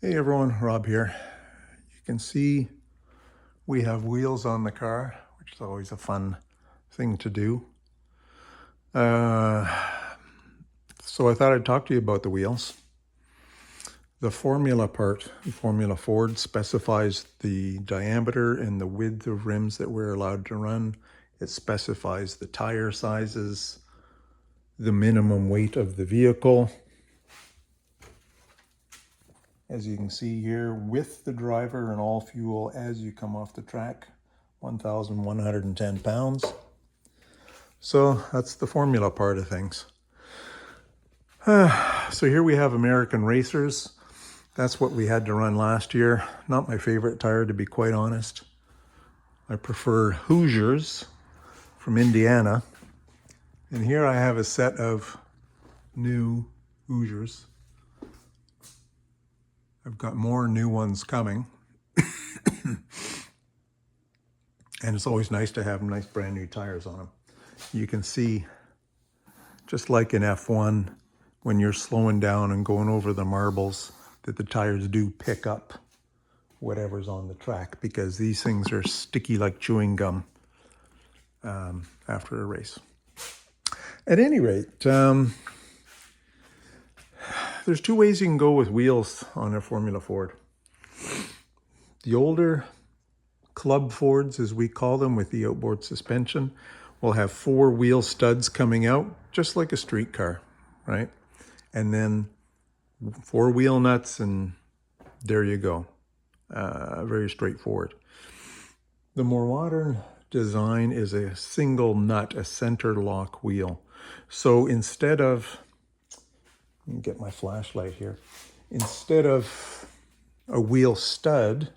Hey everyone, Rob here. You can see we have wheels on the car, which is always a fun thing to do. So I thought I'd talk to you about the wheels. The formula part, Formula Ford, specifies the diameter and the width of rims that we're allowed to run. It specifies the tire sizes, the minimum weight of the vehicle. As you can see here, with the driver and all fuel as you come off the track, 1,110 pounds. So that's the formula part of things. So here we have American Racers. That's what we had to run last year. Not my favorite tire, to be quite honest. I prefer Hoosiers from Indiana. And here I have a set of new Hoosiers. I've got more new ones coming. And it's always nice to have nice brand new tires on them. You can see, just like in F1, when you're slowing down and going over the marbles, that the tires do pick up whatever's on the track, because these things are sticky like chewing gum after a race. At any rate, there's two ways you can go with wheels on a Formula Ford. The older Club Fords, as we call them, with the outboard suspension, will have 4 wheel studs coming out, just like a street car, right? And then 4 wheel nuts, and there you go. Very straightforward. The more modern design is a single nut, a center lock wheel. So instead of, let me get my flashlight here, instead of a wheel stud,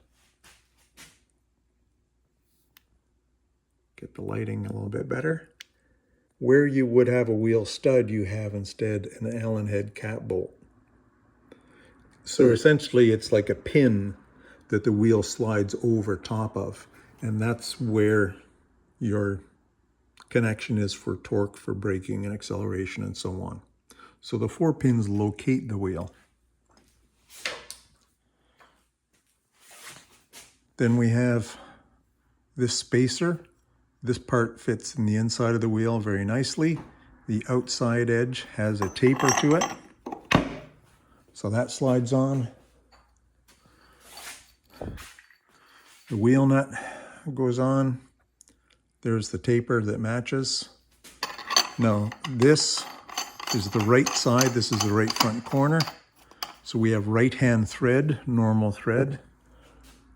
get the lighting a little bit better, where you would have a wheel stud, you have instead an Allen head cap bolt. So essentially it's like a pin that the wheel slides over top of, and that's where your connection is for torque, for braking and acceleration and so on. So the 4 pins locate the wheel. Then we have this spacer. This part fits in the inside of the wheel very nicely. The outside edge has a taper to it, so that slides on. The wheel nut goes on. There's the taper that matches. Now this is the right side, this is the right front corner. So we have right hand thread, normal thread,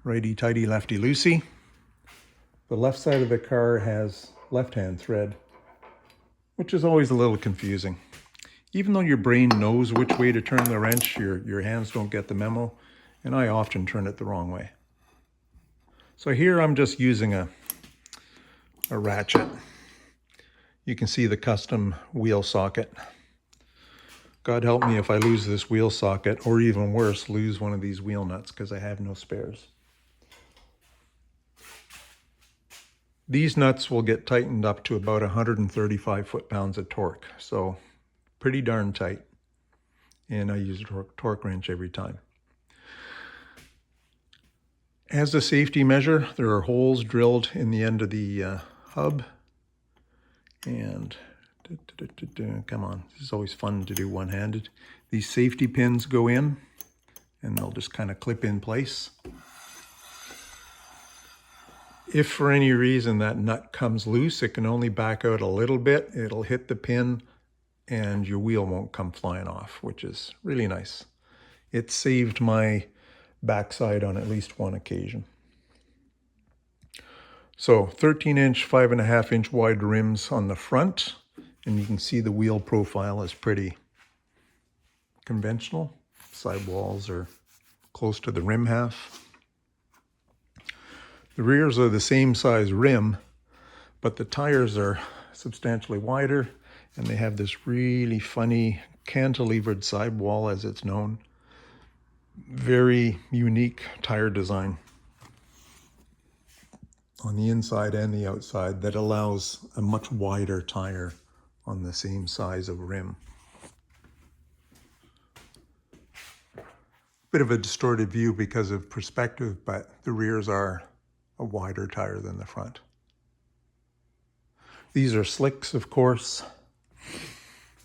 righty tighty, lefty loosey. The left side of the car has left hand thread, which is always a little confusing. Even though your brain knows which way to turn the wrench, your hands don't get the memo, and I often turn it the wrong way. So here I'm just using a ratchet. You can see the custom wheel socket. God help me if I lose this wheel socket, or even worse, lose one of these wheel nuts, because I have no spares. These nuts will get tightened up to about 135 foot-pounds of torque, so pretty darn tight. And I use a torque wrench every time. As a safety measure, there are holes drilled in the end of the hub. And come on, this is always fun to do one-handed. These safety pins go in, and they'll just kind of clip in place. If for any reason that nut comes loose, it can only back out a little bit. It'll hit the pin and your wheel won't come flying off, which is really nice. It saved my backside on at least one occasion. So 13-inch, 5.5-inch wide rims on the front, and you can see the wheel profile is pretty conventional. Sidewalls are close to the rim half. The rears are the same size rim, but the tires are substantially wider, and they have this really funny cantilevered sidewall, as it's known. Very unique tire design on the inside and the outside that allows a much wider tire on the same size of rim. Bit of a distorted view because of perspective, but the rears are a wider tire than the front. These are slicks, of course.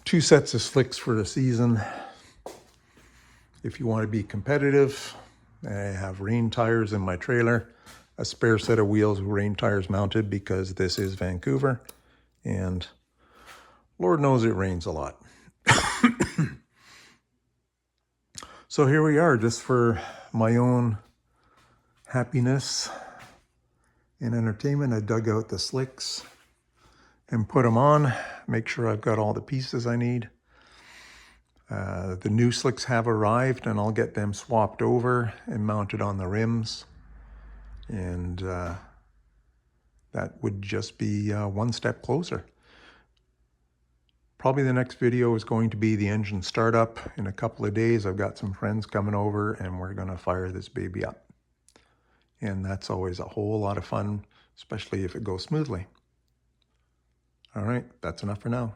2 sets of slicks for the season. If you want to be competitive, I have rain tires in my trailer. A spare set of wheels with rain tires mounted because this is Vancouver. And Lord knows it rains a lot. So here we are, just for my own happiness and entertainment. I dug out the slicks and put them on. Make sure I've got all the pieces I need. The new slicks have arrived, and I'll get them swapped over and mounted on the rims. And that would just be one step closer. Probably the next video is going to be the engine startup. In a couple of days, I've got some friends coming over and we're going to fire this baby up. And that's always a whole lot of fun, especially if it goes smoothly. All right, that's enough for now.